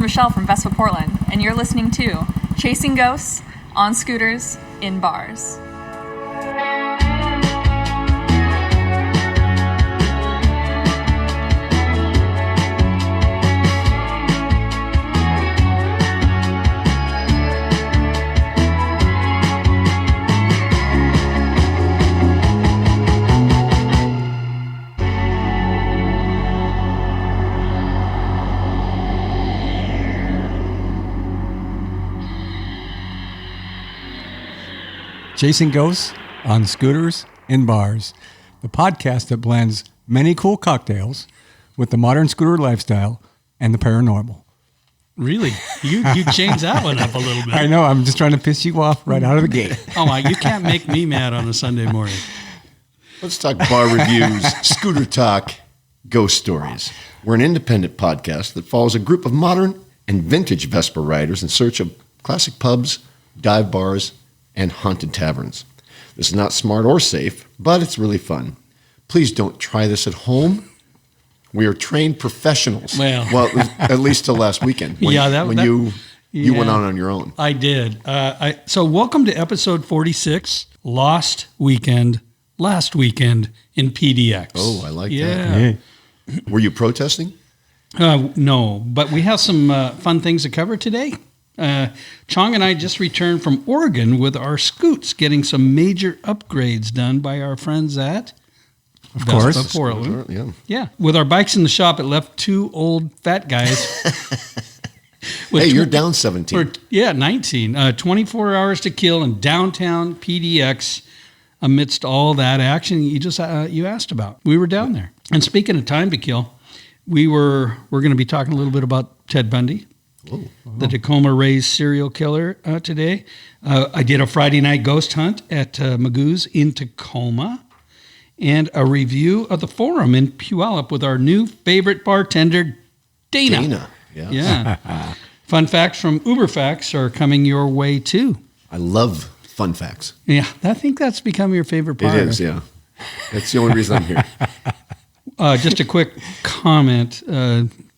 Michelle from Vespa Portland, and you're listening to Chasing Ghosts on Scooters in Bars. Chasing Ghosts on Scooters in Bars, the podcast that blends many cool cocktails with the modern scooter lifestyle and the paranormal. Really? You changed that one up a little bit. I know. I'm just trying to piss you off right out of the gate. Oh, my. You can't make me mad on a Sunday morning. Let's talk bar reviews, scooter talk, ghost stories. We're an independent podcast that follows a group of modern and vintage Vespa riders in search of classic pubs, dive bars, and haunted taverns. This is not smart or safe, but it's really fun. Please don't try this at home. We are trained professionals. Well, at least till last weekend. When you went on your own. I did. So welcome to episode 46, Lost Weekend, last weekend in PDX. Oh, I like that. Yeah. Were you protesting? No, but we have some fun things to cover today. Chong and I just returned from Oregon with our scoots, getting some major upgrades done by our friends at Vespa Portland. Yeah. With our bikes in the shop, it left two old fat guys. Hey, you're down 17. 19. 24 hours to kill in downtown PDX amidst all that action you asked about. We were down there. And speaking of time to kill, we're going to be talking a little bit about Ted Bundy. The Tacoma raised serial killer today. I did a Friday night ghost hunt at Magoo's in Tacoma, and a review of the Forum in Puyallup with our new favorite bartender, Dana. Yeah. Fun facts from Uberfacts are coming your way too. I love fun facts. Yeah, I think that's become your favorite part. It is, yeah. That's the only reason I'm here. Just a quick comment.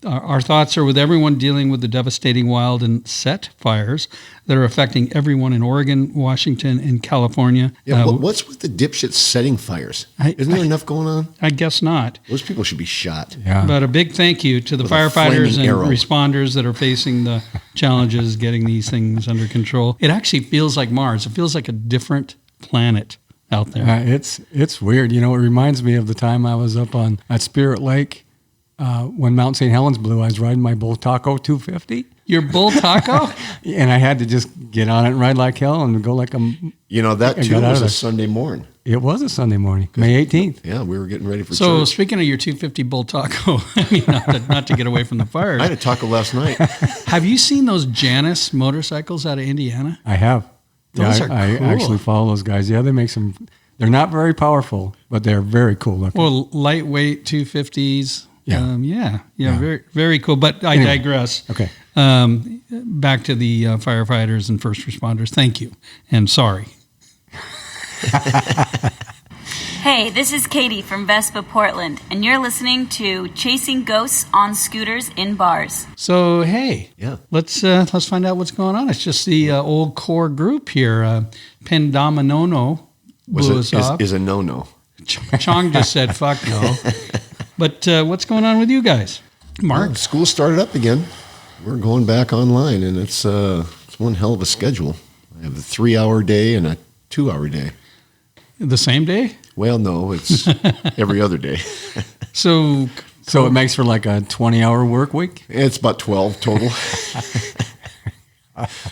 Our thoughts are with everyone dealing with the devastating wild and set fires that are affecting everyone in Oregon, Washington, and California. Yeah, what's with the dipshits setting fires? Isn't there enough going on? I guess not. Those people should be shot. Yeah. But a big thank you to the firefighters and responders that are facing the challenges getting these things under control. It actually feels like Mars. It feels like a different planet out there. It's weird. You know, it reminds me of the time I was up at Spirit Lake. When Mount St. Helens blew, I was riding my Bull Taco 250. Your Bull Taco? And I had to just get on it and ride like hell and go like a... You know, that too was a Sunday morning. It was a Sunday morning, May 18th. Yeah, we were getting ready for church. So speaking of your 250 Bull Taco, I mean, not to get away from the fires. I had a taco last night. Have you seen those Janus motorcycles out of Indiana? I have. Those are cool. I actually follow those guys. Yeah, they make some... They're not very powerful, but they're very cool looking. Well, lightweight 250s. Yeah. Very, very cool. But I digress. Okay. Back to the firefighters and first responders. Thank you. And sorry. Hey, this is Katie from Vespa Portland, and you're listening to Chasing Ghosts on Scooters in Bars. So, hey. Yeah. Let's find out what's going on. It's just the old core group here. Pendominono blew us off. Is a no-no. Chong just said, fuck no. But what's going on with you guys? Mark? Well, school started up again. We're going back online, and it's one hell of a schedule. I have a 3-hour day and a 2-hour day. The same day? Well, no, it's every other day. So it makes for like a 20-hour work week? It's about 12 total.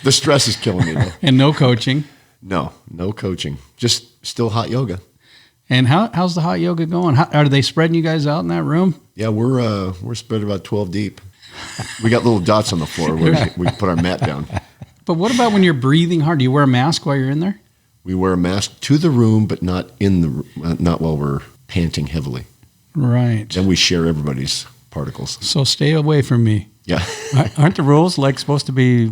The stress is killing me, though. And no coaching? No coaching. Just still hot yoga. And how's the hot yoga going? Are they spreading you guys out in that room? Yeah, we're spread about 12 deep. We got little dots on the floor where we put our mat down. But what about when you're breathing hard? Do you wear a mask while you're in there? We wear a mask to the room, but not not while we're panting heavily. Right. Then we share everybody's particles. So stay away from me. Yeah. Aren't the rules like supposed to be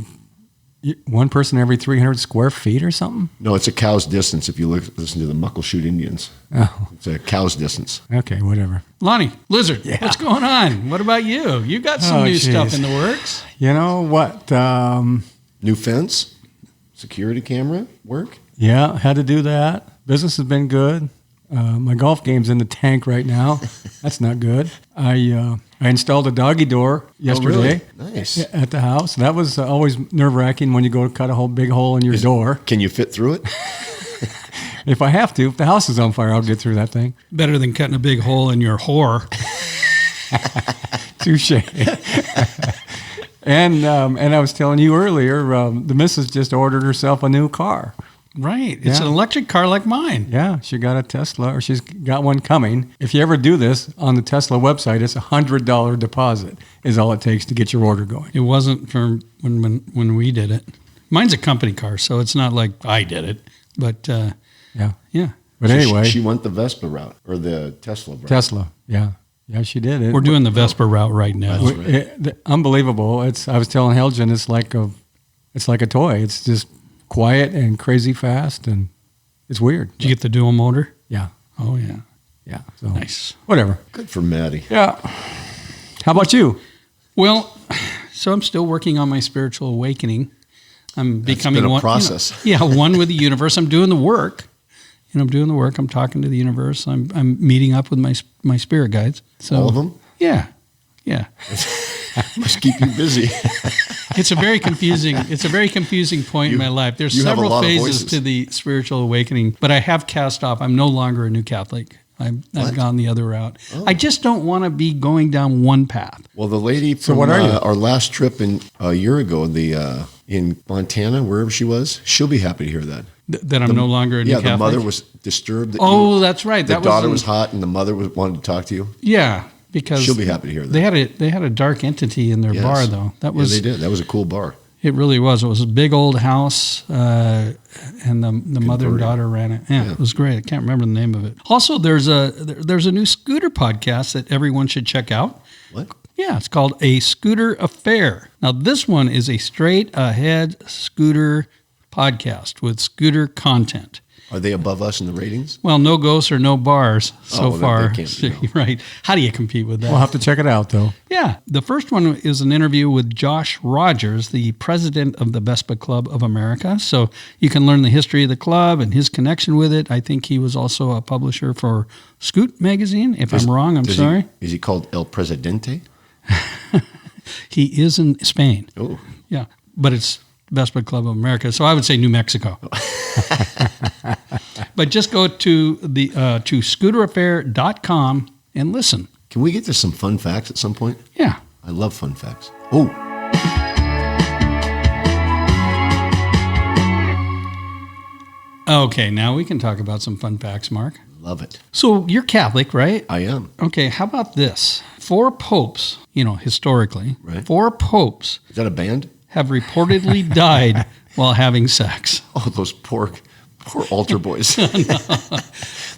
one person every 300 square feet or something? No, it's a cow's distance if you listen to the Muckleshoot Indians. Oh, It's a cow's distance. okay, whatever. Lonnie, Lizard, what's going on? What about you? You got some Oh, new geez. stuff in the works. You know what? New fence, security camera work. Yeah, had to do that. Business has been good. My golf game's in the tank right now. That's not good. I installed a doggy door yesterday Nice. at the house. That was always nerve-wracking when you go to cut a big hole in your door. Can you fit through it? If I have to, if the house is on fire, I'll get through that thing. Better than cutting a big hole in your whore. Touche. And I was telling you earlier, the missus just ordered herself a new car. Right. It's Yeah. an electric car like mine. Yeah, she got a Tesla, or she's got one coming. If you ever do this on the Tesla website, it's $100 deposit is all it takes to get your order going. It wasn't for when we did it. Mine's a company car, so it's not like I did it. But Yeah. yeah, But So anyway, she went the Vespa route or the Tesla route. Tesla. Yeah. Yeah, she did it. we're doing the Vespa route right now. That's right. Unbelievable. I was telling Helgen, it's like a toy. It's just quiet and crazy fast, and it's weird. Did you get the dual motor? Yeah. Oh yeah, Yeah. So nice. whatever. Good for Maddie. Yeah. How about you? Well, so I'm still working on my spiritual awakening. I'm becoming been a one. process. One with the universe. I'm doing the work. I'm doing the work. I'm talking to the universe. I'm meeting up with my spirit guides. So All of them? Yeah. Must keep you busy. It's a very confusing point in my life. There's you have a several lot of phases voices. to the spiritual awakening, but I have cast off. I'm no longer a new Catholic. I've What? gone the other route. Oh. I just don't want to be going down one path. Well, the lady from what are you? our last trip a year ago, in Montana, wherever she was, she'll be happy to hear that. That I'm no longer a new Catholic. the mother was disturbed. That Oh, that's right. the That daughter in- was hot, and the mother wanted to talk to you. Yeah, because She'll be happy to hear that. They had a dark entity in their Yes. bar though. That was they did. That was a cool bar. It really was. It was a big old house, and the mother and Converted. daughter ran it. Yeah, Yeah. it was great. I can't remember the name of it. Also, there's a new scooter podcast that everyone should check out. What? Yeah, it's called A Scooter Affair. Now, this one is a straight ahead scooter podcast with scooter content. Are they above us in the ratings? Well, no ghosts or no bars so well, far. they can't be, no. Right. How do you compete with that? We'll have to check it out, though. Yeah. The first one is an interview with Josh Rogers, the president of the Vespa Club of America. So you can learn the history of the club and his connection with it. I think he was also a publisher for Scoot magazine. If I'm wrong, I'm sorry. Is he called El Presidente? He is in Spain. Oh, Yeah. But it's Vespa Club of America. So I would say New Mexico. But just go to to scooteraffair.com and listen. can we get to some fun facts at some point? Yeah. I love fun facts. Oh, Okay, now we can talk about some fun facts, Mark. love it. So you're Catholic, right? I am. Okay, how about this? 4 popes, historically, Right. 4 popes Is that a band? have reportedly died while having sex. Oh, those poor altar boys.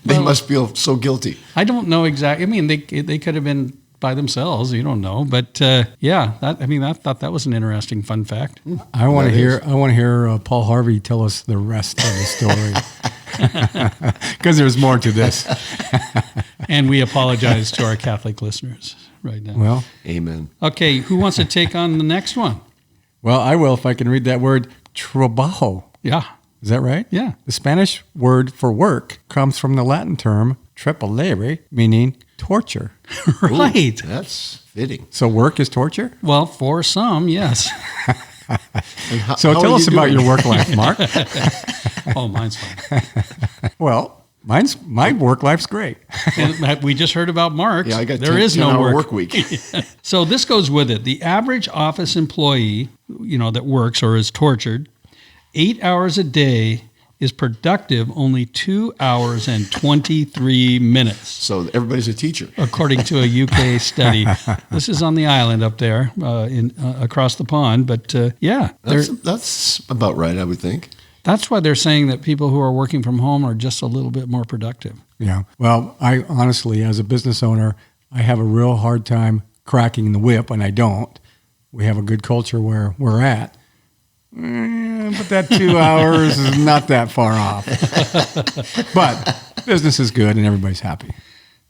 They must feel so guilty. I don't know exactly. I mean, they could have been by themselves. You don't know, but yeah, I thought that was an interesting fun fact. I want to That hear Paul Harvey tell us the rest of the story because there's more to this. And we apologize to our Catholic listeners right now. Well, Amen. Okay, who wants to take on the next one? I will if I can read that word trabajo. Yeah, Is that right? Yeah. The Spanish word for work comes from the Latin term trepidare, meaning torture. right. That's fitting. So work is torture? Well, for some, yes. And So how tell are us you about doing? your work life, Mark. Oh, mine's fine. Well, my work life's great. And we just heard about Mark's. Yeah, I got there is no 10-hour work week. So this goes with it. The average office employee, that works or is tortured, 8 hours a day is productive only 2 hours and 23 minutes, So everybody's a teacher. according to a UK study. This is on the island up there, across the pond. But yeah, That's about right, I would think. that's why they're saying that people who are working from home are just a little bit more productive. Yeah. Well, I honestly, as a business owner, I have a real hard time cracking the whip, and I don't. We have a good culture where we're at. But that 2 hours is not that far off. But business is good and everybody's happy.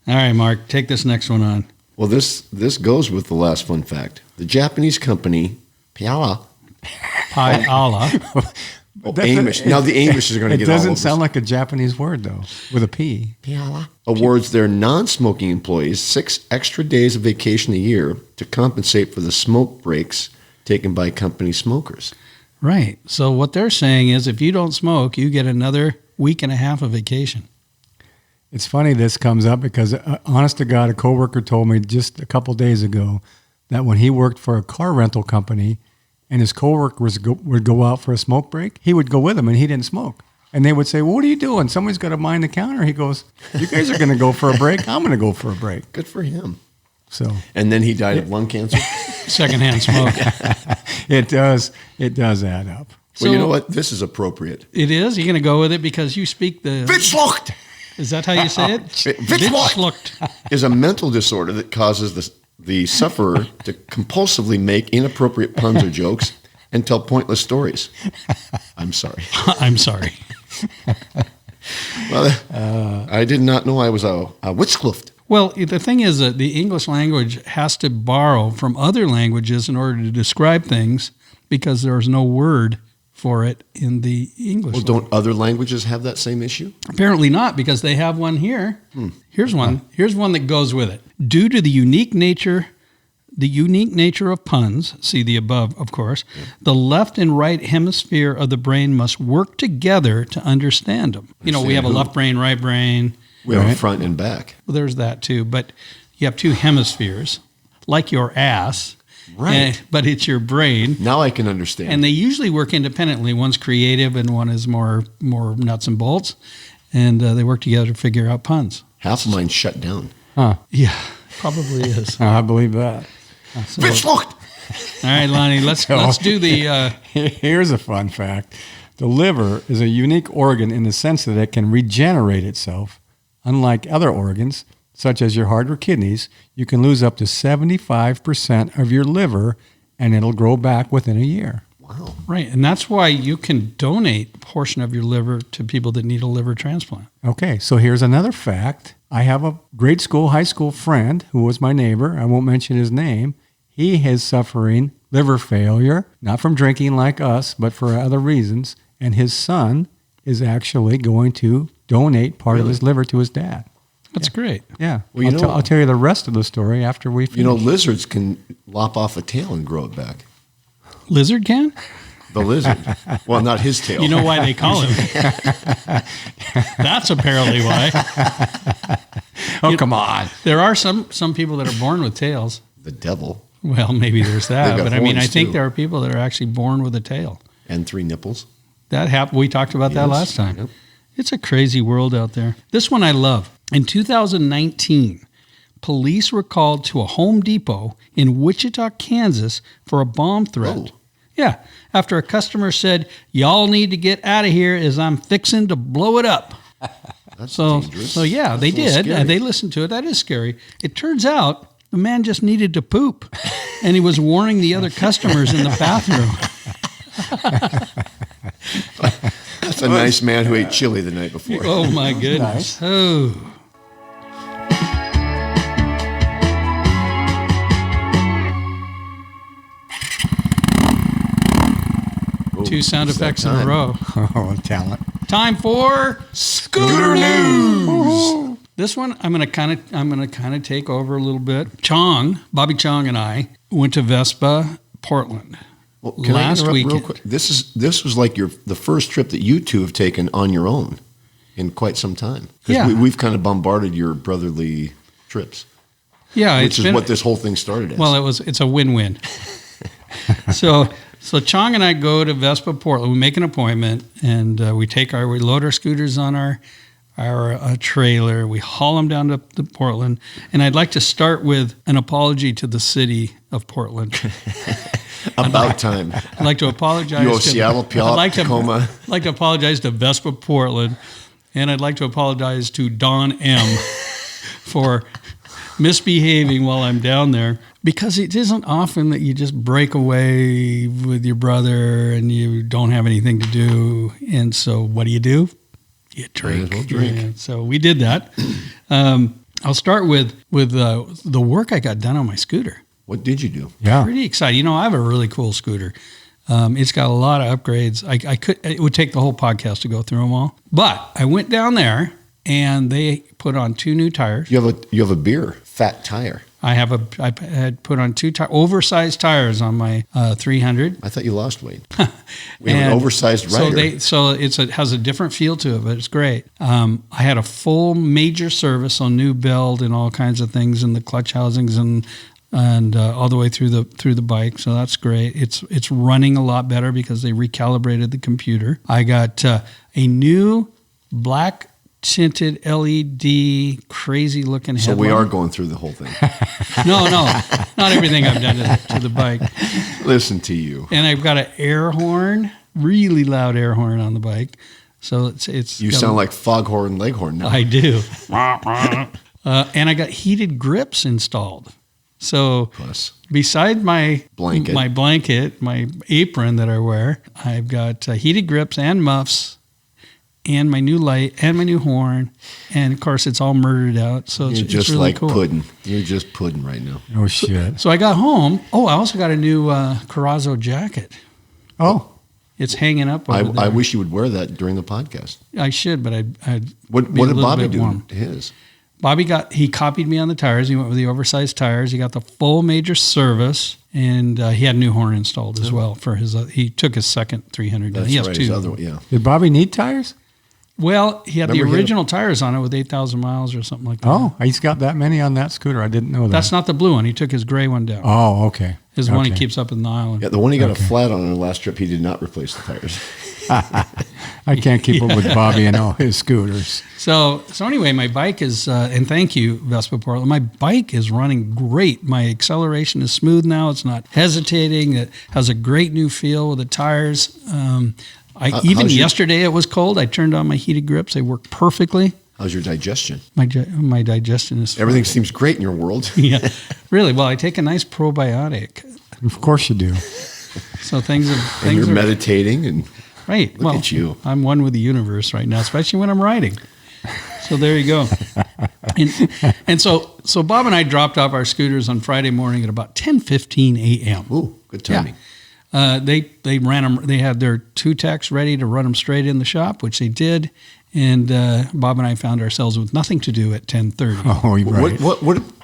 All right, Mark, take this next one on. Well, this goes with the last fun fact. The Japanese company Puyallup. Amish. Now the Amish are going to get all It doesn't over sound like a Japanese word, though, with a P. Puyallup. Awards their non-smoking employees 6 extra days of vacation a year to compensate for the smoke breaks taken by company smokers. Right. So what they're saying is if you don't smoke, you get another week and a half of vacation. It's funny this comes up because, honest to God, a coworker told me just a couple days ago that when he worked for a car rental company and his coworkers would go out for a smoke break, he would go with them and he didn't smoke. And they would say, well, what are you doing? Somebody's got to mind the counter. He goes, you guys are going to go for a break. I'm going to go for a break. Good for him. So, and then he died of lung cancer. Secondhand smoke. It does add up. Well, you know what? This is appropriate. It is? You're going to go with it because you speak the... Witzlucht Is that how you say it? Witzlucht is a mental disorder that causes the sufferer to compulsively make inappropriate puns or jokes and tell pointless stories. I'm sorry. I'm sorry. Well, I did not know I was a Witzlucht. Well, the thing is that the English language has to borrow from other languages in order to describe things because there's no word for it in the English Well, don't other languages have that same issue? Apparently not, because they have one here. Here's one. Here's one that goes with it. Due to the unique nature of puns, see the above, of course, the left and right hemisphere of the brain must work together to understand them. You know, we have a left brain, right brain. We have a front and back. Well, there's that too, but you have two hemispheres, like your ass. Right. But it's your brain. Now I can understand. And they usually work independently. One's creative and one is more nuts and bolts. And they work together to figure out puns. Half of mine shut down. Huh. Yeah, probably is. I believe that. All right, Lonnie, let's do the... Here's a fun fact. The liver is a unique organ in the sense that it can regenerate itself. Unlike other organs, such as your heart or kidneys, you can lose up to 75% of your liver and it'll grow back within a year. Wow. Right, and that's why you can donate a portion of your liver to people that need a liver transplant. Okay, so here's another fact. I have a high school friend who was my neighbor. I won't mention his name. He is suffering liver failure, not from drinking like us, but for other reasons. And his son is actually going to donate part of his liver to his dad. That's great. Yeah. Well, I'll tell you the rest of the story after we finish. You know, lizards can lop off a tail and grow it back. Lizard can? The lizard. Well, not his tail. You know why they call him? That's apparently why. Come on. There are some people that are born with tails. The devil. Well, maybe there's that. They've got But I mean, I horns, think too. there are people that are actually born with a tail. And 3 nipples. That happened. We talked about that Yes. last time. Yep. It's a crazy world out there. This one I love. In 2019, police were called to a Home Depot in Wichita, Kansas for a bomb threat. Oh. Yeah, after a customer said, "Y'all need to get out of here as I'm fixing to blow it up." That's So dangerous. yeah, they That's a little did. scary. And they listened to it. That is scary. It turns out the man just needed to poop, and he was warning the other customers in the bathroom. That's a nice man who ate chili the night before. Oh my goodness! Oh. Oh, 2 sound it's that effects in a time. row. Oh, talent. Time for Scooter News. This one I'm gonna kind of take over a little bit. Bobby Chong, and I went to Vespa Portland Well, can I last interrupt real weekend. quick? This was like the first trip that you two have taken on your own in quite some time. 'Cause Yeah. we've kind of bombarded your brotherly trips, Yeah, which is what this whole thing started as. Well, it's a win-win. So Chong and I go to Vespa Portland. We make an appointment, and we load our scooters on our trailer. We haul them down to Portland. And I'd like to start with an apology to the city of Portland. About time. I'd like to apologize. You owe Seattle, Puyallup, Tacoma. I'd like to apologize to Vespa Portland, and I'd like to apologize to Don M. for misbehaving while I'm down there, because it isn't often that you just break away with your brother and you don't have anything to do. And so what do? You drink. Might as well drink. Yeah, so we did that. I'll start with the work I got done on my scooter. What did you do? Yeah. Pretty exciting. I have a really cool scooter. It's got a lot of upgrades. It would take the whole podcast to go through them all. But I went down there and they put on 2 new tires. You have a beer fat tire. I had put on 2 oversized tires on my 300. I thought you lost weight. We have an oversized rider. It has a different feel to it, but it's great. I had a full major service on new belt and all kinds of things, and the clutch housings and all the way through the bike. So that's great. It's running a lot better because they recalibrated the computer. I got a new black tinted LED crazy looking headlight. So we are going through the whole thing. No, not everything I've done to the bike. Listen to you. And I've got an air horn, really loud air horn on the bike. So it's. You sound like Foghorn Leghorn now. I do. And I got heated grips installed. So Plus. beside my Blanket. my apron that I wear, I've got heated grips and muffs, and my new light and my new horn, and of course it's all murdered out. So You're it's just really like cool. pudding. You're just pudding right now. Oh, shit. So I got home. Oh, I also got a new Carrazzo jacket. Oh, It's hanging up over there. I wish you would wear that during the podcast. I should, but I'd What be a did little Bobby bit do warm. to his? Bobby he copied me on the tires. He went with the oversized tires. He got the full major service, and he had a new horn installed as well for his. He took his second 300. That's he has right. 2. His other one, yeah. did Bobby need tires? Well, he had Remember the he had original tires on it with 8,000 miles or something like that. Oh, he's got that many on that scooter. I didn't know that. That's not the blue one. He took his gray one down. Oh, okay. His one he Okay. keeps up in the island. Yeah, the one he got a flat on the last trip, he did not replace the tires. I can't keep up with Bobby and all his scooters. So anyway, my bike is, and thank you, Vespa Portland. My bike is running great. My acceleration is smooth now. It's not hesitating. It has a great new feel with the tires. Yesterday it was cold. I turned on my heated grips. They work perfectly. How's your digestion? My digestion is fine. Everything seems great in your world. Yeah, really. Well, I take a nice probiotic, Of course you do. so things And you're are meditating and right. Look at you. I'm one with the universe right now, especially when I'm writing. So there you go. And so Bob and I dropped off our scooters on Friday morning at about 10:15 a.m. ooh, good timing. They ran them. They had their 2 techs ready to run them straight in the shop, which they did. And Bob and I found ourselves with nothing to do at 10:30. Oh, you're right.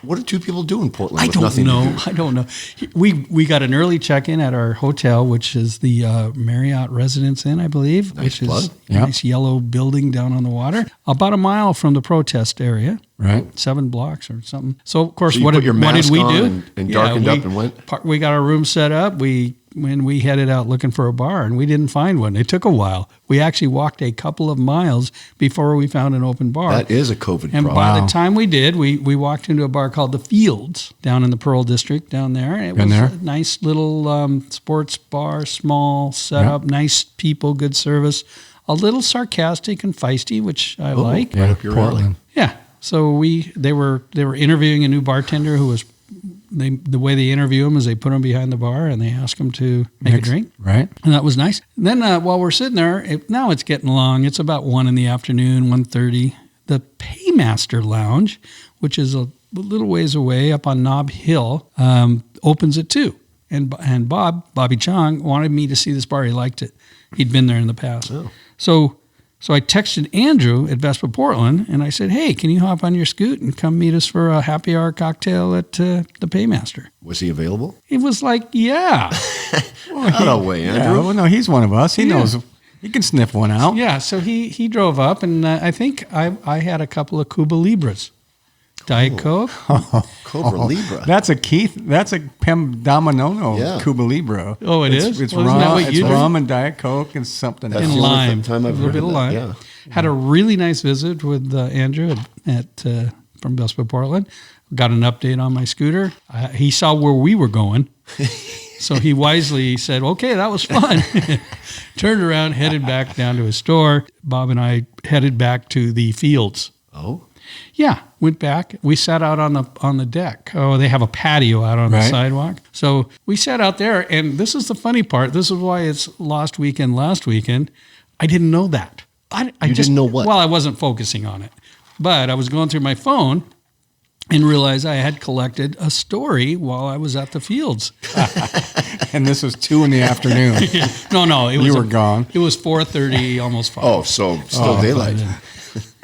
What do 2 people do in Portland? I with don't nothing to know. do? I don't know. We got an early check-in at our hotel, which is the Marriott Residence Inn, I believe, Nice which plug. is a Yeah. nice yellow building down on the water, about a mile from the protest area. Right. 7 blocks or something. So of course, So you what put did your what did mask we on do? and darkened up and went? We got our room set up. When we headed out looking for a bar, and we didn't find one. It took a while. We actually walked a couple of miles before we found an open bar. That is a COVID And problem. by Wow. the time we did, we walked into a bar called the Fields down in the Pearl District down there. And it Been was there? a nice little sports bar, small setup, nice people, good service. A little sarcastic and feisty, which I like. Right up your Portland. Yeah. So they were interviewing a new bartender who was the way they interview them is they put them behind the bar and they ask them to make a drink. Right. And that was nice. And then while we're sitting there, now it's getting long. It's about 1 in the afternoon, 1:30. The Paymaster Lounge, which is a little ways away up on Nob Hill, opens at 2. And Bobby Chong, wanted me to see this bar. He liked it. He'd been there in the past. Oh. So I texted Andrew at Vespa Portland, and I said, hey, can you hop on your scoot and come meet us for a happy hour cocktail at the Paymaster? Was he available? He was like, yeah. No way, Yeah, Andrew. well, no, he's one of us. He Yeah. knows. He can sniff one out. Yeah, so he drove up, and I think I had a couple of Cuba Libras. Diet Coke. Cobra Libra. That's a Keith. That's a Pem Dominono Yeah. Cuba Libre. Oh, it it's, is? It's Well, isn't that rum. what It's you drink? rum and Diet Coke and something That's else. And the only lime. time I've A little heard bit of of that, lime. yeah. Had a really nice visit with Andrew at from Vespa Portland. Got an update on my scooter. He saw where we were going. So he wisely said, okay, that was fun. Turned around, headed back down to his store. Bob and I headed back to the Fields. Oh, Yeah, went back. We sat out on the deck. Oh, they have a patio out on the sidewalk. So we sat out there, and this is the funny part. This is why it's last weekend. I didn't know that. I didn't know what? Well, I wasn't focusing on it. But I was going through my phone and realized I had collected a story while I was at the fields. And this was 2 in the afternoon. No, You were gone. It was 4:30, almost 5. Oh, so still daylight.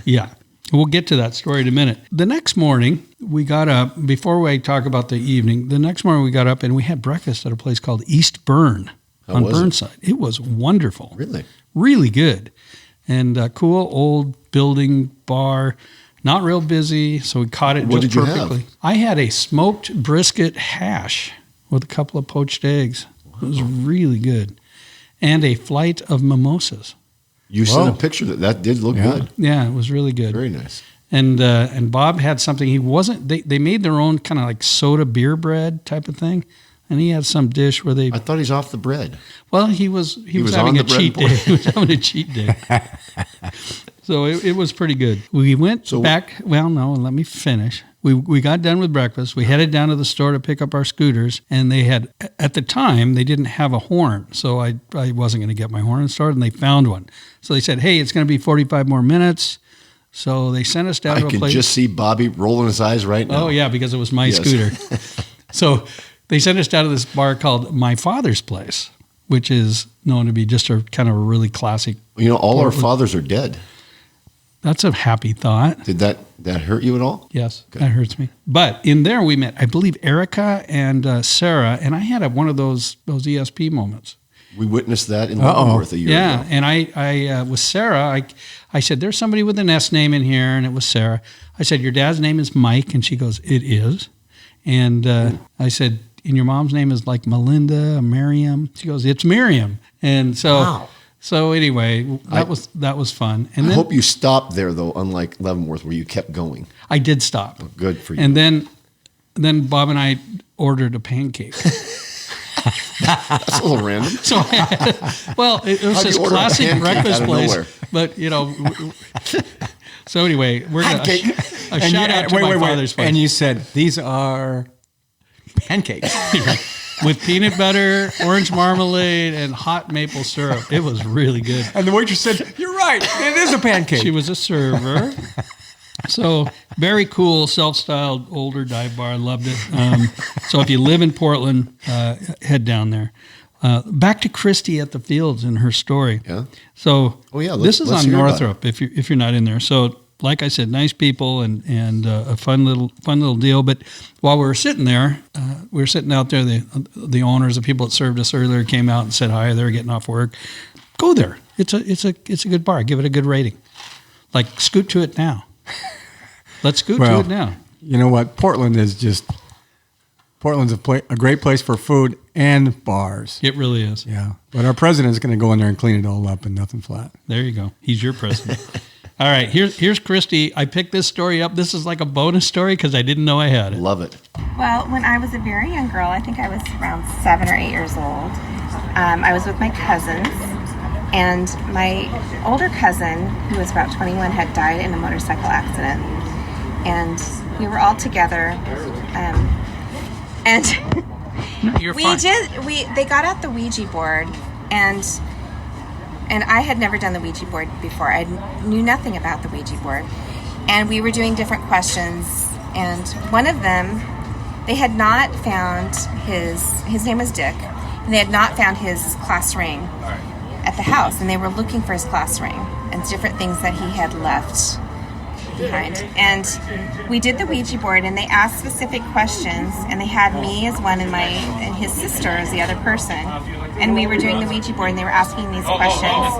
Yeah. We'll get to that story in a minute. The next morning, we got up, before we talk about the evening, the next morning we got up and we had breakfast at a place called East Burn on Burnside. It was wonderful. Really? Really good. And cool old building bar, not real busy, so we caught it What just did you perfectly. have? I had a smoked brisket hash with a couple of poached eggs. It was really good. And a flight of mimosas. You sent a picture that did look good. Yeah, it was really good. Very nice. And Bob had something he wasn't. They made their own kind of like soda beer bread type of thing, and he had some dish where they. I thought he's off the bread. Well, he was was having on a the bread cheat board. day. He was having a cheat day. So it was pretty good. We went back. Well, no, let me finish. We got done with breakfast. We headed down to the store to pick up our scooters, and they had, at the time, they didn't have a horn, so I wasn't going to get my horn installed, and they found one. So they said, hey, it's going to be 45 more minutes. So they sent us down to a place. I can just see Bobby rolling his eyes right now. Oh, yeah, because it was my scooter. So they sent us down to this bar called My Father's Place, which is known to be just a kind of a really classic. You know, all our fathers are dead. That's a happy thought. Did that hurt you at all? Yes, that hurts me. But in there we met, I believe, Erica and Sarah, and I had one of those ESP moments. We witnessed that in Leavenworth a year ago. Yeah, and I with Sarah, I said, there's somebody with an S name in here, and it was Sarah. I said, your dad's name is Mike, and she goes, it is. And I said, and your mom's name is like Melinda, Miriam? She goes, it's Miriam. And so... Wow. So anyway, that was fun. And I then, hope you stopped there, though, unlike Leavenworth, where you kept going. I did stop. Oh, good for you. And then Bob and I ordered a pancake. That's a little random. So it was How'd this you order a classic pancake breakfast out of place. nowhere? But so anyway, we're gonna a shout out to my father's place. And you said, these are pancakes. With peanut butter, orange marmalade, and hot maple syrup. It was really good. And the waitress said, you're right, it is a pancake. She was a server. So very cool, self-styled, older dive bar. I loved it. So if you live in Portland, head down there. Back to Christy at the Fields and her story. Yeah. So let's this is on hear about Northrop. If you're not in there, so like I said, nice people and a fun little deal. But while we were sitting there, we were sitting out there. The owners, the people that served us earlier, came out and said hi. They were getting off work. Go there. It's a good bar. Give it a good rating. Like scoot to it now. Let's scoot to it now. You know what? Portland's a great place for food and bars. It really is. Yeah. But our president's going to go in there and clean it all up and nothing flat. There you go. He's your president. All right. Here's Christy. I picked this story up. This is like a bonus story because I didn't know I had it. Love it. Well, when I was a very young girl, I think I was around 7 or 8 years old, I was with my cousins, and my older cousin, who was about 21, had died in a motorcycle accident. And we were all together, and You're fine. they got out the Ouija board, and I had never done the Ouija board before. I knew nothing about the Ouija board. And we were doing different questions. And one of them, they had not found his name was Dick, and they had not found his class ring at the house. And they were looking for his class ring and different things that he had left behind. And we did the Ouija board, and they asked specific questions, and they had me as one and his sister as the other person. And we were doing the Ouija board, and they were asking these questions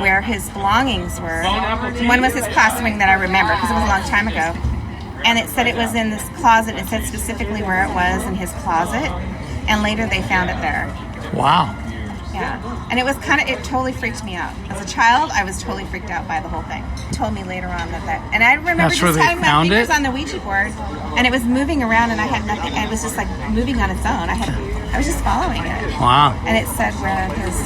where his belongings were. One was his class ring that I remember because it was a long time ago. And it said it was in this closet. It said specifically where it was in his closet. And later they found it there. Wow. Yeah. And it totally freaked me out. As a child, I was totally freaked out by the whole thing. Told me later on that. And I remember That's where just they having my found fingers it? on the Ouija board, and it was moving around, and I had nothing. And it was just like moving on its own. I was just following it. Wow. And it said where his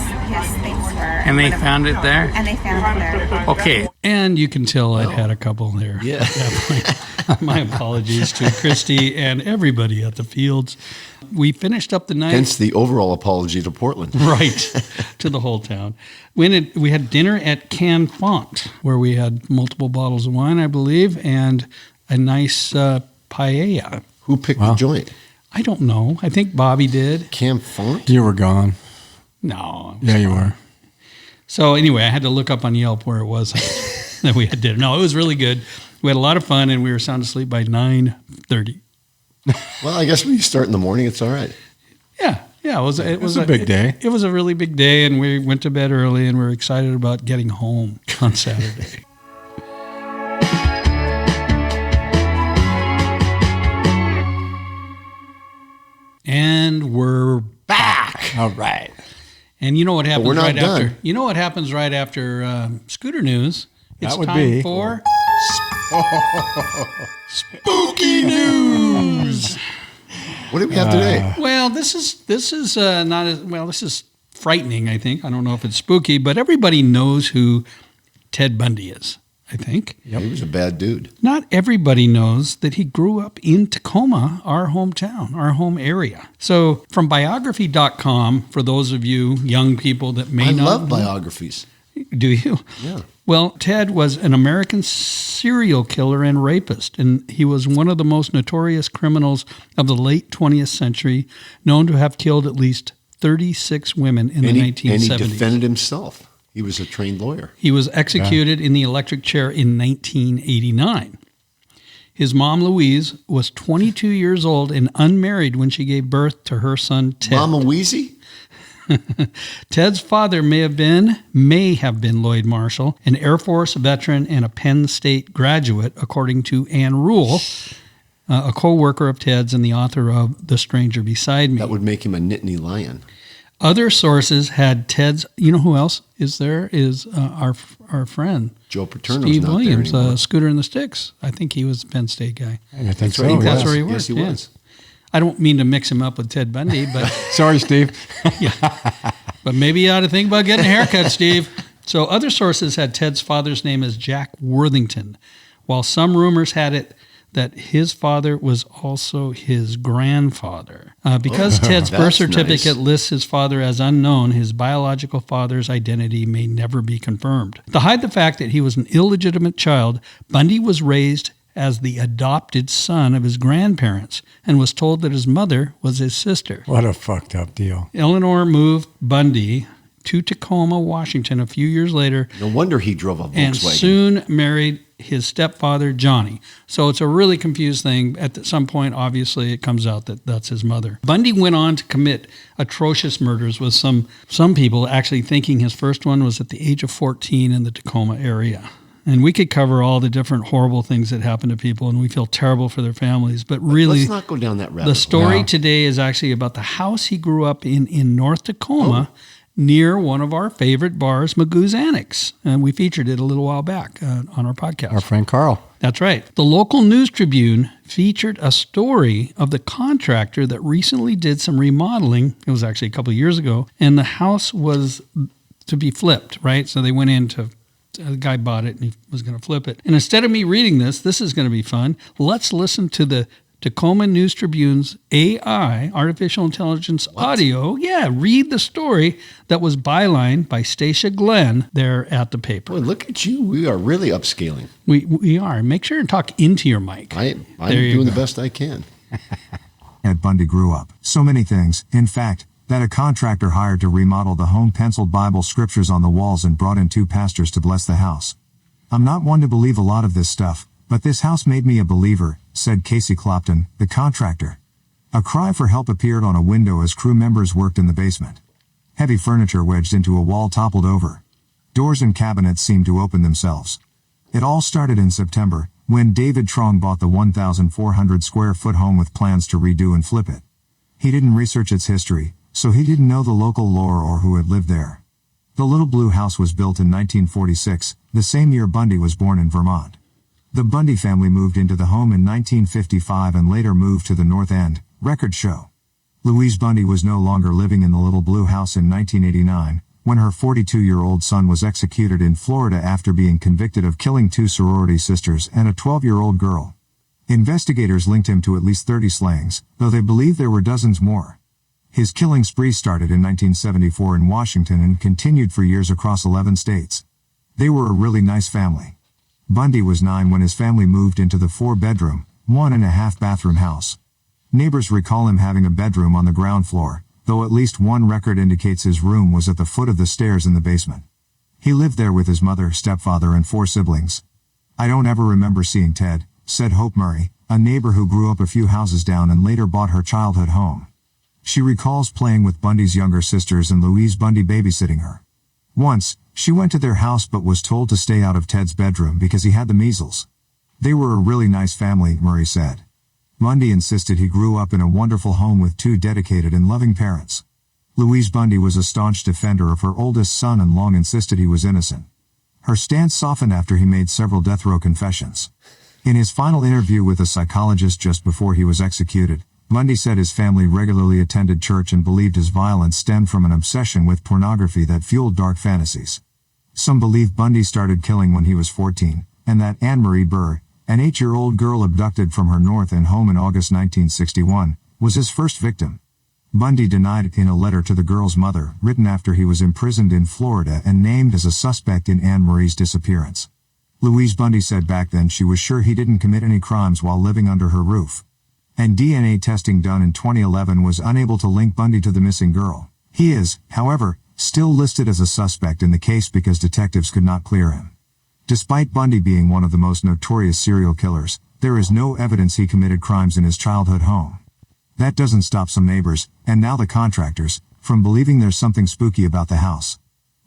things were. And they found it there? And they found it there. Okay. And you can tell I'd had a couple there. Yeah. My apologies to Christy and everybody at the Fields. We finished up the night. Hence the overall apology to Portland. Right, to the whole town. We had dinner at Can Font, where we had multiple bottles of wine, I believe, and a nice paella. Who picked the joint? I don't know. I think Bobby did. Cam Font? You were gone. No. Yeah, you were. So anyway, I had to look up on Yelp where it was that we had dinner. No, it was really good. We had a lot of fun, and we were sound asleep by 9:30. Well, I guess when you start in the morning, it's all right. Yeah, it was a big day. It was a really big day, and we went to bed early, and we were excited about getting home on Saturday. And we're back. All right. And you know what happens we're not right done. after? You know what happens right after Scooter News? It's That would time be for Spooky News. What do we have today? Well, this is not as well. This is frightening. I think. I don't know if it's spooky, but everybody knows who Ted Bundy is. I think. He was a bad dude. Not everybody knows that he grew up in Tacoma, our hometown, our home area. So from biography.com, for those of you young people that may I not love biographies. Do you? Yeah. Well, Ted was an American serial killer and rapist, and he was one of the most notorious criminals of the late 20th century, known to have killed at least 36 women in the 1970s. And he defended himself. He was a trained lawyer. He was executed in the electric chair in 1989. His mom, Louise, was 22 years old and unmarried when she gave birth to her son, Ted. Mama Wheezy? Ted's father may have been Lloyd Marshall, an Air Force veteran and a Penn State graduate, according to Ann Rule, a co-worker of Ted's and the author of The Stranger Beside Me. That would make him a Nittany Lion. Other sources had Ted's, you know who else is there? Is our friend, Joe Paterno's Steve not Williams, there anymore. Scooter and the Sticks. I think he was a Penn State guy. I think so. right. That's yes. where he worked. Yes, he was. I don't mean to mix him up with Ted Bundy, but Sorry, Steve. but maybe you ought to think about getting a haircut, Steve. So other sources had Ted's father's name as Jack Worthington, while some rumors had it that his father was also his grandfather. Because Ted's birth that's certificate nice. lists his father as unknown, his biological father's identity may never be confirmed. To hide the fact that he was an illegitimate child, Bundy was raised as the adopted son of his grandparents and was told that his mother was his sister. What a fucked up deal. Eleanor moved Bundy to Tacoma, Washington a few years later No wonder he drove a Volkswagen. and soon married his stepfather, Johnny. So it's a really confused thing. At some point, obviously, it comes out that that's his mother. Bundy went on to commit atrocious murders with some people actually thinking his first one was at the age of 14 in the Tacoma area. And we could cover all the different horrible things that happen to people, and we feel terrible for their families. But really, Let's not go down that rabbit the hole. story No. today is actually about the house he grew up in North Tacoma, near one of our favorite bars, Magoo's Annex. And we featured it a little while back on our podcast. Our friend Carl. That's right. The local News Tribune featured a story of the contractor that recently did some remodeling. It was actually a couple of years ago. And the house was to be flipped, right? So they went in to... The guy bought it and he was going to flip it. And instead of me reading this is going to be fun. Let's listen to the Tacoma News Tribune's AI, artificial intelligence audio. Yeah, read the story that was bylined by Stacia Glenn there at the paper. Boy, look at you. We are really upscaling. We are. Make sure and talk into your mic. I'm There you doing go. the best I can. Ted Bundy grew up. So many things, in fact, that a contractor hired to remodel the home penciled Bible scriptures on the walls and brought in 2 pastors to bless the house. I'm not one to believe a lot of this stuff, but this house made me a believer, said Casey Clopton, the contractor. A cry for help appeared on a window as crew members worked in the basement. Heavy furniture wedged into a wall toppled over. Doors and cabinets seemed to open themselves. It all started in September, when David Trong bought the 1,400 square foot home with plans to redo and flip it. He didn't research its history, so he didn't know the local lore or who had lived there. The little blue house was built in 1946, the same year Bundy was born in Vermont. The Bundy family moved into the home in 1955 and later moved to the North End, records show. Louise Bundy was no longer living in the little blue house in 1989, when her 42-year-old son was executed in Florida after being convicted of killing 2 sorority sisters and a 12-year-old girl. Investigators linked him to at least 30 slayings, though they believe there were dozens more. His killing spree started in 1974 in Washington and continued for years across 11 states. They were a really nice family. Bundy was 9 when his family moved into the 4-bedroom, 1.5-bathroom house. Neighbors recall him having a bedroom on the ground floor, though at least one record indicates his room was at the foot of the stairs in the basement. He lived there with his mother, stepfather, and 4 siblings. "I don't ever remember seeing Ted," said Hope Murray, a neighbor who grew up a few houses down and later bought her childhood home. She recalls playing with Bundy's younger sisters and Louise Bundy babysitting her. Once, she went to their house but was told to stay out of Ted's bedroom because he had the measles. "They were a really nice family," Murray said. Bundy insisted he grew up in a wonderful home with 2 dedicated and loving parents. Louise Bundy was a staunch defender of her oldest son and long insisted he was innocent. Her stance softened after he made several death row confessions. In his final interview with a psychologist just before he was executed, Bundy said his family regularly attended church and believed his violence stemmed from an obsession with pornography that fueled dark fantasies. Some believe Bundy started killing when he was 14, and that Anne-Marie Burr, an 8-year-old girl abducted from her North End home in August 1961, was his first victim. Bundy denied it in a letter to the girl's mother, written after he was imprisoned in Florida and named as a suspect in Anne-Marie's disappearance. Louise Bundy said back then she was sure he didn't commit any crimes while living under her roof. And DNA testing done in 2011 was unable to link Bundy to the missing girl. He is, however, still listed as a suspect in the case because detectives could not clear him. Despite Bundy being one of the most notorious serial killers, there is no evidence he committed crimes in his childhood home. That doesn't stop some neighbors, and now the contractors, from believing there's something spooky about the house.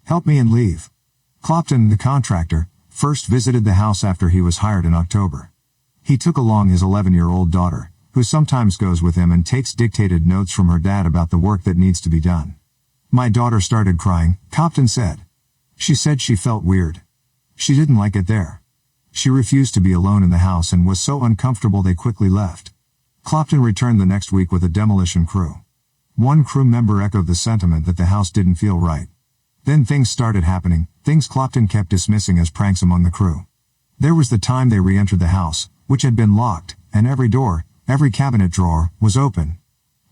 "Help me and leave." Clopton, the contractor, first visited the house after he was hired in October. He took along his 11-year-old daughter, who sometimes goes with him and takes dictated notes from her dad about the work that needs to be done. "My daughter started crying," Copton said. "She said she felt weird. She didn't like it there. She refused to be alone in the house and was so uncomfortable they quickly left." Clopton returned the next week with a demolition crew. One crew member echoed the sentiment that the house didn't feel right. Then things started happening, things Clopton kept dismissing as pranks among the crew. There was the time they re-entered the house, which had been locked, and every door, every cabinet drawer, was open.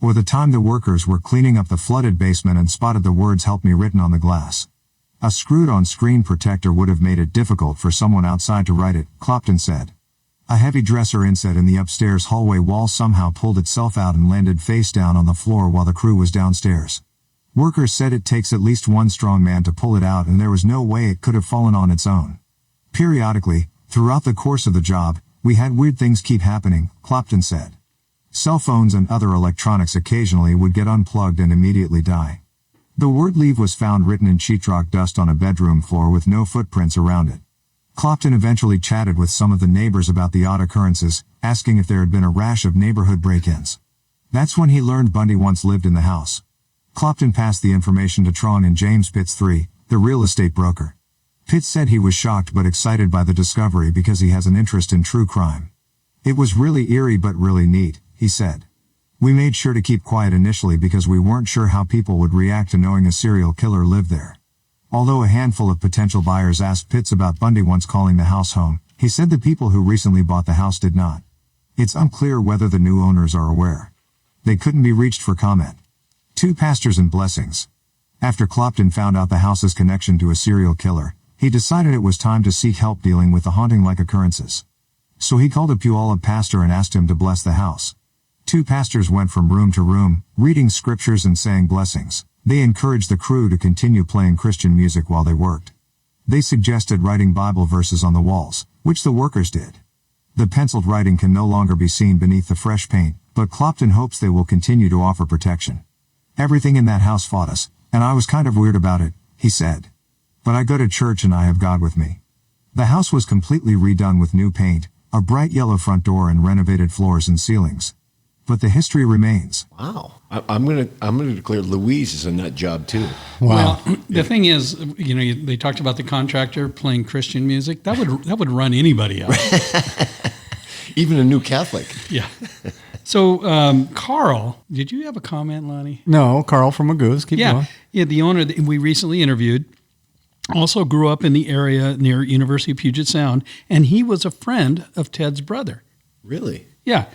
Or the time the workers were cleaning up the flooded basement and spotted the words "Help Me" written on the glass. A screwed-on screen protector would have made it difficult for someone outside to write it, Clopton said. A heavy dresser inset in the upstairs hallway wall somehow pulled itself out and landed face down on the floor while the crew was downstairs. Workers said it takes at least one strong man to pull it out and there was no way it could have fallen on its own. Periodically, throughout the course of the job, we had weird things keep happening, Clopton said. Cell phones and other electronics occasionally would get unplugged and immediately die. The word "leave" was found written in sheetrock dust on a bedroom floor with no footprints around it. Clopton eventually chatted with some of the neighbors about the odd occurrences, asking if there had been a rash of neighborhood break-ins. That's when he learned Bundy once lived in the house. Clopton passed the information to Chong and James Pitts III, the real estate broker. Pitts said he was shocked but excited by the discovery because he has an interest in true crime. "It was really eerie but really neat," he said. "We made sure to keep quiet initially because we weren't sure how people would react to knowing a serial killer lived there." Although a handful of potential buyers asked Pitts about Bundy once calling the house home, he said the people who recently bought the house did not. It's unclear whether the new owners are aware. They couldn't be reached for comment. 2 pastors and blessings. After Clopton found out the house's connection to a serial killer, he decided it was time to seek help dealing with the haunting-like occurrences. So he called a Puyallup pastor and asked him to bless the house. 2 pastors went from room to room, reading scriptures and saying blessings. They encouraged the crew to continue playing Christian music while they worked. They suggested writing Bible verses on the walls, which the workers did. The penciled writing can no longer be seen beneath the fresh paint, but Clopton hopes they will continue to offer protection. "Everything in that house fought us, and I was kind of weird about it," he said. "But I go to church and I have God with me." The house was completely redone with new paint, a bright yellow front door and renovated floors and ceilings. But the history remains. Wow. I'm gonna declare Louise is in that job too. Wow. Well, the thing is, they talked about the contractor playing Christian music. That would run anybody out. Even a new Catholic. Yeah. So, Carl, did you have a comment, Lonnie? No, Carl from Magoo. Keep going. Yeah, the owner that we recently interviewed also grew up in the area near University of Puget Sound, and he was a friend of Ted's brother. Really? Yeah.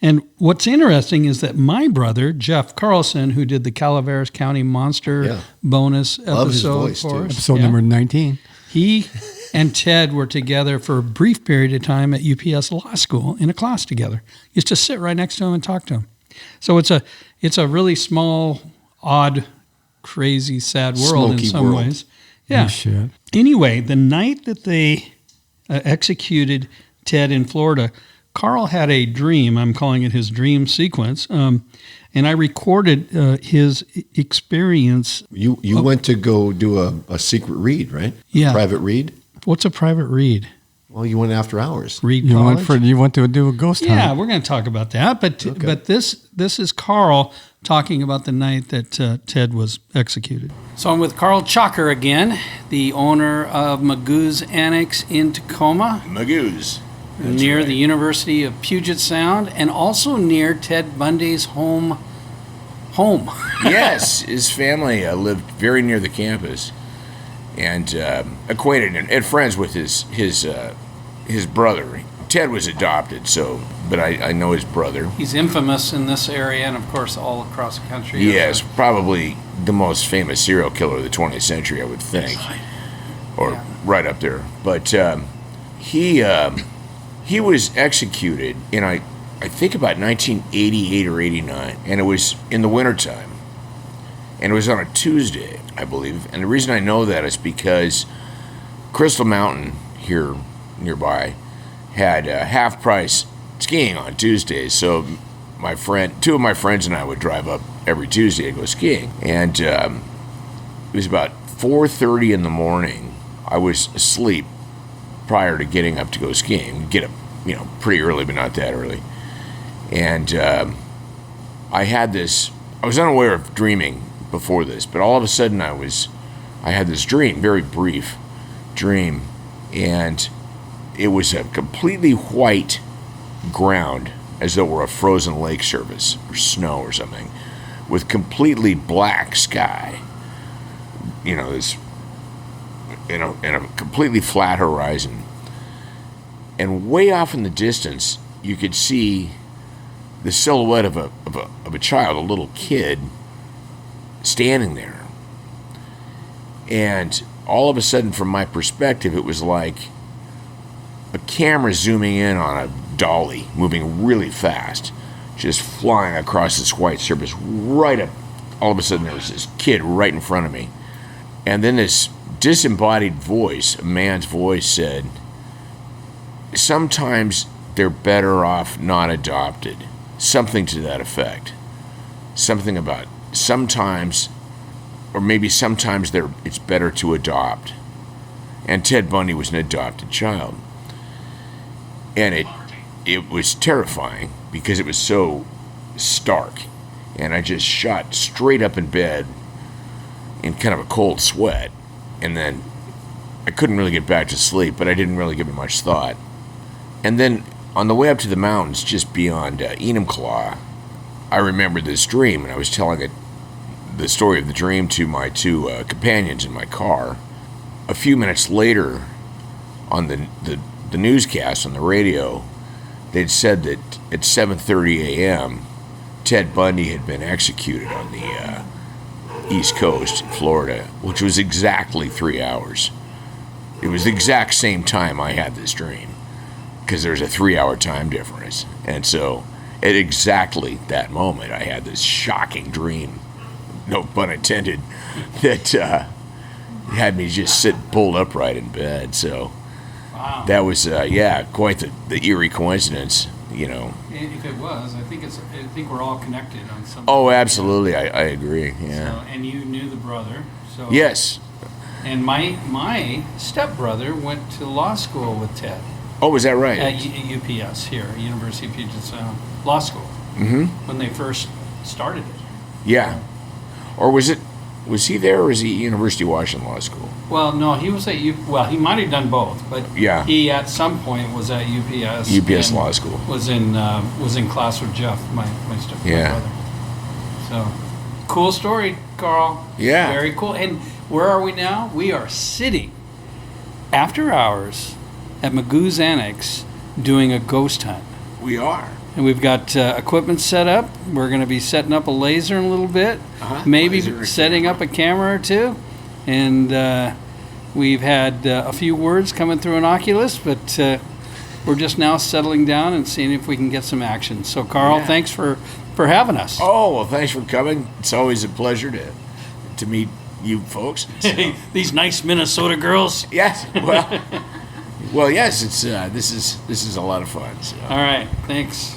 And what's interesting is that my brother, Jeff Carlson, who did the Calaveras County Monster bonus Love his episode voice, for too. us. Episode number 19. He and Ted were together for a brief period of time at UPS Law School in a class together. Used to sit right next to him and talk to him. So it's a really small, odd, crazy, sad world Smoky in some world. ways. Yeah. Oh, shit. Anyway, the night that they executed Ted in Florida, Carl had a dream. I'm calling it his dream sequence. And I recorded his experience. You went to go do a secret read, right? Yeah. A private read? What's a private read? Well, you went after hours. Read You college? went to do a ghost hunt. Yeah, we're going to talk about that. But this is Carl talking about the night that Ted was executed. So I'm with Carl Chalker again, the owner of Magoo's Annex in Tacoma, Magoo's. near the University of Puget Sound, and also near Ted Bundy's home. Yes, his family lived very near the campus, and acquainted and friends with his brother. Ted was adopted, but I know his brother. He's infamous in this area and, of course, all across the country. Yes, probably the most famous serial killer of the 20th century, I would think, or right up there. But he was executed in I think about 1988 or 89, and it was in the wintertime, and it was on a Tuesday, I believe. And the reason I know that is because Crystal Mountain here nearby had half-price skiing on Tuesdays, so two of my friends and I would drive up every Tuesday to go skiing. And it was about 4:30 in the morning. I was asleep prior to getting up to go skiing. Get up, pretty early, but not that early. And I was unaware of dreaming before this, but all of a sudden I had this dream, very brief dream, and it was a completely white ground, as though it were a frozen lake surface or snow or something, with completely black sky. This, and a completely flat horizon. And way off in the distance, you could see the silhouette of a child, a little kid, standing there. And all of a sudden, from my perspective, it was like a camera zooming in on a dolly, moving really fast, just flying across this white surface right up. All of a sudden, there was this kid right in front of me. And then this disembodied voice, a man's voice, said, "Sometimes they're better off not adopted." Something to that effect. Something about sometimes, or maybe sometimes it's better to adopt. And Ted Bundy was an adopted child. And it was terrifying because it was so stark. And I just shot straight up in bed in kind of a cold sweat. And then I couldn't really get back to sleep, but I didn't really give it much thought. And then on the way up to the mountains just beyond Enumclaw, I remembered this dream, and I was telling the story of the dream to my two companions in my car. A few minutes later, on the newscast on the radio, they'd said that at 7:30 a.m., Ted Bundy had been executed on the East Coast in Florida, which was exactly 3 hours. It was the exact same time I had this dream, because there's a 3-hour time difference. And so at exactly that moment, I had this shocking dream, no pun intended, that had me just sit bolt upright in bed. So wow. That was, quite the eerie coincidence, If it was, I think we're all connected on some. Oh, absolutely. I agree, yeah. So, and you knew the brother. So. Yes. And my stepbrother went to law school with Ted. Oh, is that right? At UPS here, University of Puget Sound Law School. Mm-hmm. When they first started it. Yeah. Or was it Was he there or was he University of Washington Law School? Well, no, he was at well, he might have done both, but Yeah. he at some point was at UPS. UPS and Law School. Was in class with Jeff, my Yeah. brother. So, cool story, Carl. Yeah. Very cool. And where are we now? We are sitting after hours at Magoo's Annex doing a ghost hunt. We are. And we've got equipment set up. We're going to be setting up a laser in a little bit, maybe Laser setting up a camera or two. And we've had a few words coming through an Oculus, but we're just now settling down and seeing if we can get some action. So, Carl, thanks for having us. Oh, well, thanks for coming. It's always a pleasure to meet you folks. So, These nice Minnesota girls. yes. Well, yes. It's this is a lot of fun. So. All right, thanks.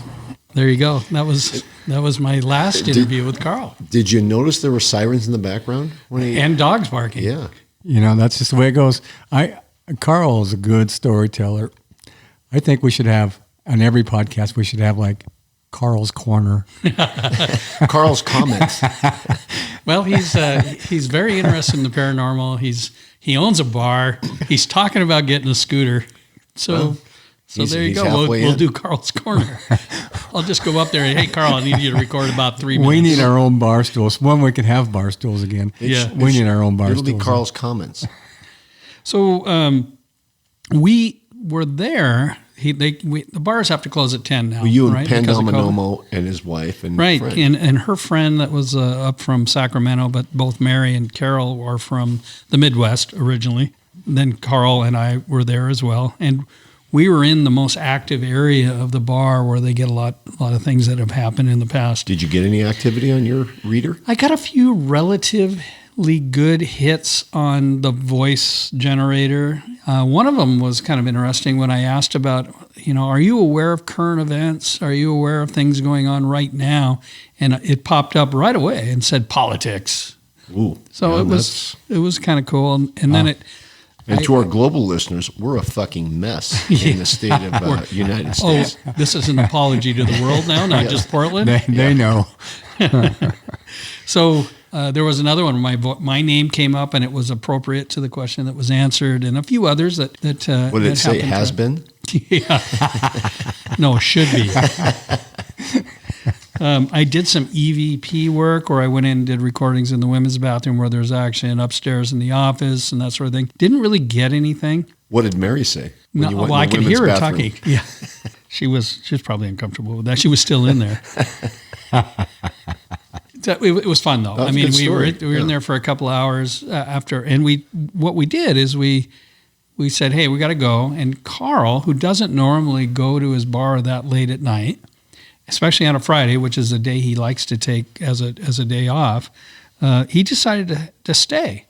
There you go. That was my last interview with Carl. Did you notice there were sirens in the background? And dogs barking. Yeah. That's just the way it goes. Carl is a good storyteller. I think we should have, on every podcast, we should have like Carl's Corner. Carl's comments. Well, he's very interested in the paranormal. He owns a bar. He's talking about getting a scooter. So there you he's go. We'll in. do Carl's Corner. I'll just go up there and, hey, Carl, I need you to record about 3 minutes. We need our own bar stools. When we can have bar stools again. Yeah. We need our own bar It'll stools. be Carl's comments. So we were there. The bars have to close at 10 now. Well, you and right? Because of COVID. Pandominomo and his wife and Right, friend. and her friend that was up from Sacramento, but both Mary and Carol are from the Midwest originally. Then Carl and I were there as well, and we were in the most active area of the bar where they get a lot of things that have happened in the past. Did you get any activity on your reader? I got a few relatively good hits on the voice generator. One of them was kind of interesting when I asked about, are you aware of current events? Are you aware of things going on right now? And it popped up right away and said politics. Ooh. So yeah, it was kind of cool. And then And to our global listeners, we're a fucking mess in the state of United States. This is an apology to the world now, not just Portland. They know. So there was another one. My name came up, and it was appropriate to the question that was answered, and a few others that What did it say? happened Has to- been? Yeah. No, should be. I did some EVP work, or I went in and did recordings in the women's bathroom where there's actually an upstairs in the office and that sort of thing. Didn't really get anything. What did Mary say? when No, you went in well, the I could women's hear her bathroom? talking. Yeah, she was probably uncomfortable with that. She was still in there. It was fun though. That was I a mean, good we were story. in there for a couple of hours after, and what we did is we said, hey, we got to go. And Carl, who doesn't normally go to his bar that late at night, especially on a Friday, which is a day he likes to take as a day off, he decided to stay.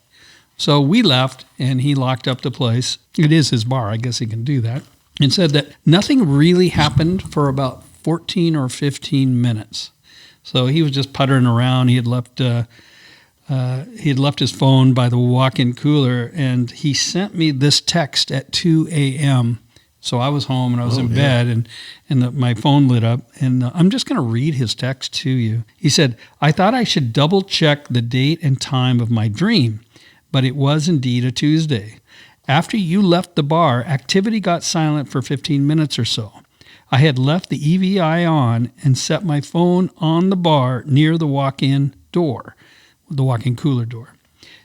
So we left, and he locked up the place. It is his bar. I guess he can do that. And said that nothing really happened for about 14 or 15 minutes. So he was just puttering around. He had left his phone by the walk-in cooler, and he sent me this text at 2 a.m. So I was home, and I was in bed, and my phone lit up. And I'm just going to read his text to you. He said, I thought I should double-check the date and time of my dream, but it was indeed a Tuesday. After you left the bar, activity got silent for 15 minutes or so. I had left the EVI on and set my phone on the bar near the walk-in door, the walk-in cooler door.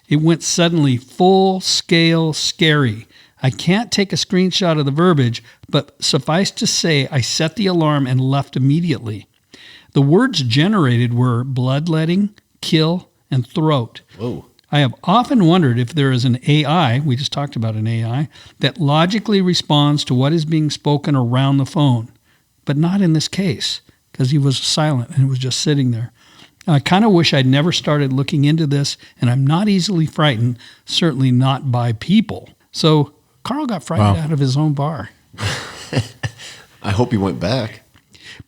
It went suddenly full-scale scary. I can't take a screenshot of the verbiage, but suffice to say I set the alarm and left immediately. The words generated were bloodletting, kill, and throat. Whoa. I have often wondered if there is an AI, we just talked about an AI, that logically responds to what is being spoken around the phone, but not in this case, because he was silent and it was just sitting there. I kind of wish I'd never started looking into this, and I'm not easily frightened, certainly not by people. So Carl got frightened out of his own bar. I hope he went back.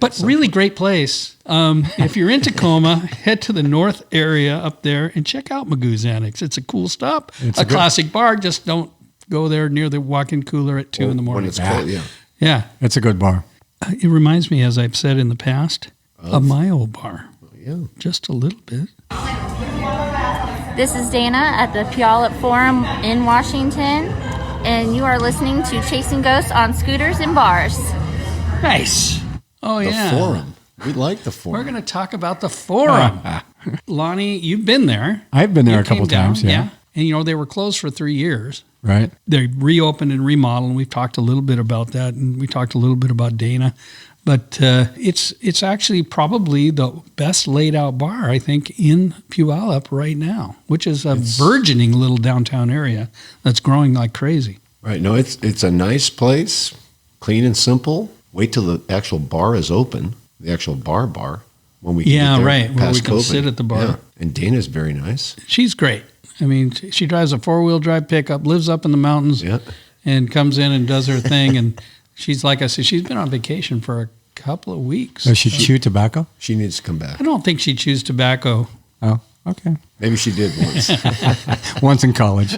But really great place. If you're in Tacoma, head to the north area up there and check out Magoo's Annex. It's a cool stop. It's a classic bar. Just don't go there near the walk-in cooler at 2 in the morning. When it's cold, yeah. Yeah. It's a good bar. It reminds me, as I've said in the past, of my old bar. Yeah. Just a little bit. This is Dana at the Puyallup Forum in Washington, and you are listening to Chasing Ghosts on Scooters and Bars. Nice. Oh, The yeah. Forum. We like the Forum. We're going to talk about the Forum. Lonnie, you've been there. I've been there You a couple came down, times, yeah. And, you know, they were closed for 3 years. Right. They reopened and remodeled, and we've talked a little bit about that, and we talked a little bit about Dana. But it's actually probably the best laid out bar, I think, in Puyallup right now, which is a burgeoning little downtown area that's growing like crazy. Right. No, it's a nice place, clean and simple. Wait till the actual bar is open, the actual bar, when we can get there right, where we past can COVID. sit at the bar. Yeah. And Dana's very nice. She's great. I mean, she drives a 4-wheel drive pickup, lives up in the mountains, Yeah. and comes in and does her thing. And she's, like I said, she's been on vacation for a couple of weeks. Does she chew tobacco? She needs to come back. I don't think she chews tobacco. Oh, okay. Maybe she did once. Once in college.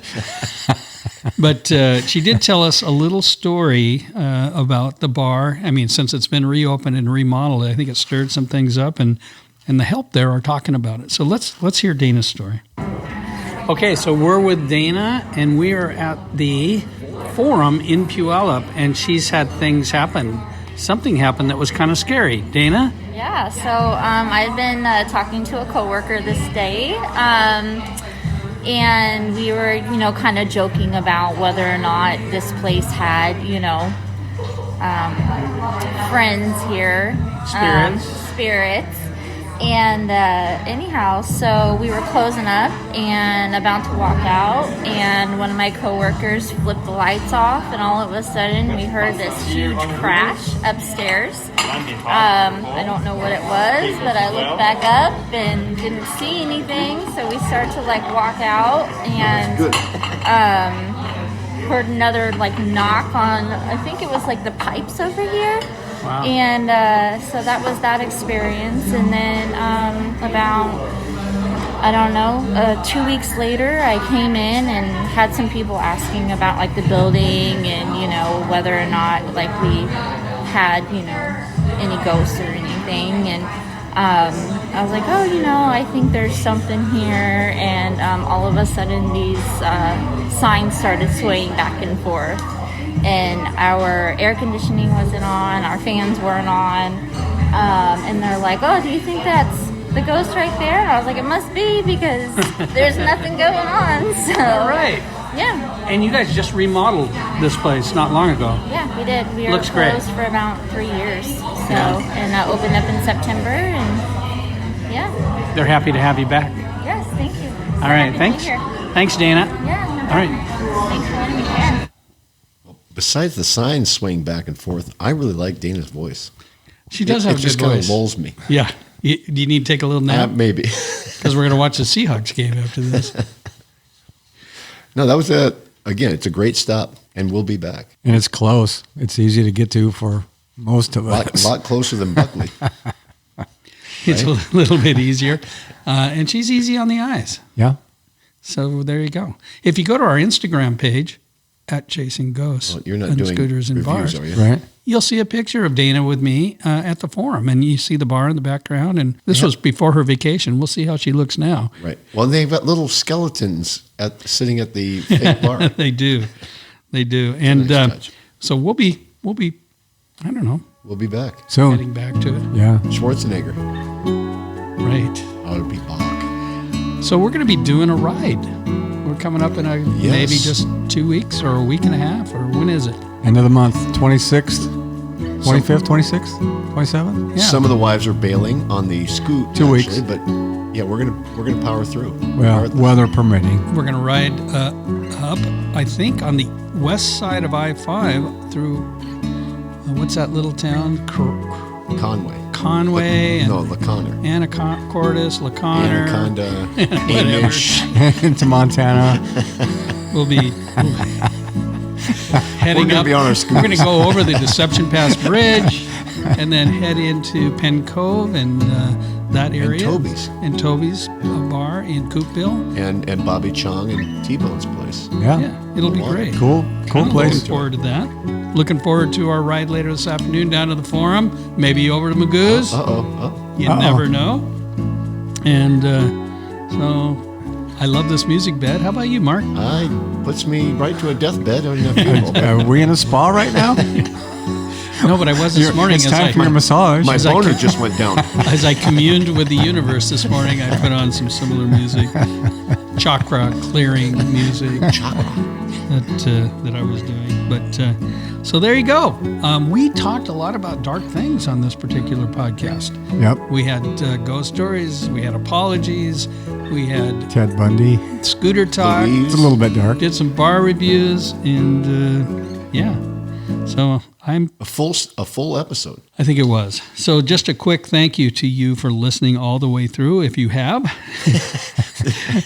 But she did tell us a little story about the bar. I mean, since it's been reopened and remodeled, I think it stirred some things up, and the help there are talking about it. So let's hear Dana's story. Okay, so we're with Dana, and we are at the Forum in Puyallup, and she's had things happen. Something happened that was kind of scary. Dana? Yeah, so I've been talking to a coworker this day, and we were, kind of joking about whether or not this place had, friends here. Spirits. And anyhow, so we were closing up and about to walk out, and one of my coworkers flipped the lights off, and all of a sudden we heard this huge crash upstairs. I don't know what it was, but I looked back up and didn't see anything, so we started to walk out and heard another knock on, I think it was the pipes over here. Wow. And so that was that experience. And then about, 2 weeks later, I came in and had some people asking about the building and, whether or not we had, any ghosts or anything. And I was like, I think there's something here. And all of a sudden these signs started swaying back and forth. And our air conditioning wasn't on, our fans weren't on, and they're like, oh, do you think that's the ghost right there? And I was like, it must be, because there's nothing going on. So, All right. Yeah. And you guys just remodeled this place not long ago. Yeah, we did. We were Looks great. closed for about 3 years. So, and opened up in September, and yeah. They're happy to have you back. Yes, thank you. All right, thanks. Thanks, Dana. Yeah. No All right. Thanks for letting me share. Besides the signs swaying back and forth, I really like Dana's voice. She does have a it good just kind voice. of lulls me. Yeah. Do you need to take a little nap? Maybe. Because we're going to watch the Seahawks game after this. No, that was again, it's a great stop, and we'll be back. And it's close. It's easy to get to for most of A us. lot closer than Buckley. It's a little bit easier. And she's easy on the eyes. Yeah. So there you go. If you go to our Instagram page, at Chasing Ghosts Well, you're not and doing Scooters and reviews, Bars, are you? Right. you'll see a picture of Dana with me at the Forum, and you see the bar in the background. And this was before her vacation. We'll see how she looks now. Right. Well, they've got little skeletons sitting at the fake bar. They do. And nice touch. so we'll be, I don't know, We'll be back. So, heading back to it. yeah. Schwarzenegger. Right. Ought to be Bach. So we're going to be doing a ride. We're coming up in maybe just 2 weeks or a week and a half, or when is it? End of the month, 26th, 25th, 26th, 27th? Yeah. Some of the wives are bailing on the scoot. 2 weeks. But yeah, we're gonna power through. Well, weather permitting. We're going to ride up, I think, on the west side of I-5 through, what's that little town? Conway. And No, LaConner. Anacortes, LaConner. Anaconda. Whatever. Amish. Into Montana. We'll be heading gonna up. be on our We're scooters. going to go over the Deception Pass Bridge and then head into Penn Cove and that area. And Toby's bar in Coopville. And Bobby Chong and T-Bone's place. Yeah. Yeah, it'll be great. Cool place. Looking forward to that. Looking forward to our ride later this afternoon down to the Forum, maybe over to Magoo's. You never know. And so I love this music bed. How about you, Mark? Puts me right to a deathbed on a funeral. Are we in a spa right now? No, but I was this morning. It's time for your massage. My boner just went down. As I communed with the universe this morning, I put on some similar music, chakra clearing music that I was doing. But so there you go. We talked a lot about dark things on this particular podcast. Yep. We had ghost stories. We had apologies. We had Ted Bundy. scooter talk. It's a little bit dark. Did some bar reviews, and yeah. So I'm A full episode. I think it was. So just a quick thank you to you for listening all the way through, if you have.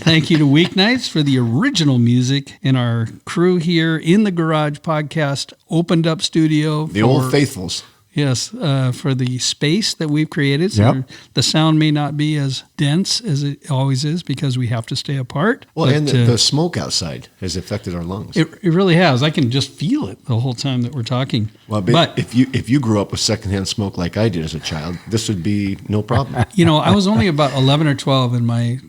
Thank you to Weeknites for the original music, and our crew here in the Garage Podcast opened up studio. The old faithfuls. Yes, for the space that we've created. So Yep. the sound may not be as dense as it always is because we have to stay apart. Well, but, and the smoke outside has affected our lungs. it really has. I can just feel it the whole time that we're talking. Well, but if you grew up with secondhand smoke like I did as a child, this would be no problem. I was only about 11 or 12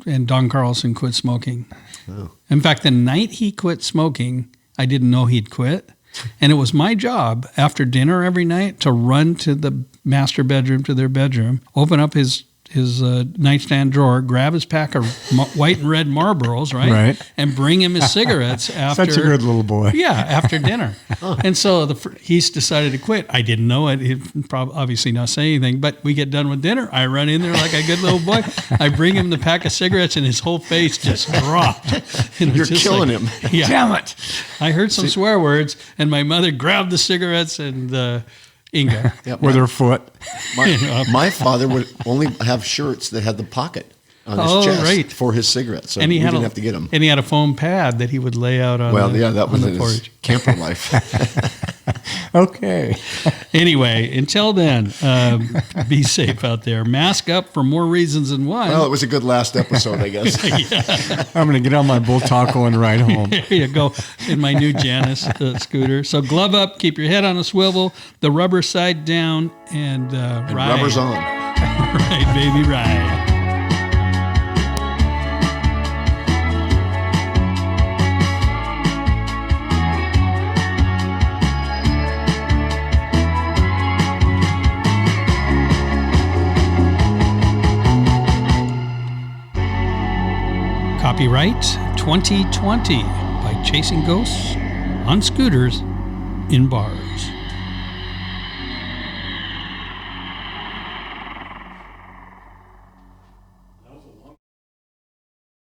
and Don Carlson quit smoking. Oh. In fact, the night he quit smoking, I didn't know he'd quit. And it was my job after dinner every night to run to the master bedroom, to their bedroom, open up his nightstand drawer, grab his pack of white and red Marlboros, right? And bring him his cigarettes after. Such a good little boy. Yeah, after dinner. And so he's decided to quit. I didn't know it. He'd probably obviously not say anything, but we get done with dinner. I run in there like a good little boy. I bring him the pack of cigarettes, and his whole face just dropped. And You're killing him. Yeah. Damn it. I heard some swear words, and my mother grabbed the cigarettes and Inga. Yep. With her foot. My father would only have shirts that had the pocket on his chest for his cigarettes, so we didn't have to get them. And he had a foam pad that he would lay out on that was the his porch. camper life. Okay. Anyway, until then, be safe out there. Mask up for more reasons than one. Well, it was a good last episode, I guess. I'm going to get on my bull taco and ride home. There you go, in my new Janus scooter. So glove up, keep your head on a swivel, the rubber side down, and ride. Rubber's on. Right, baby, ride. Copyright 2020 by Chasing Ghosts on Scooters in Bars.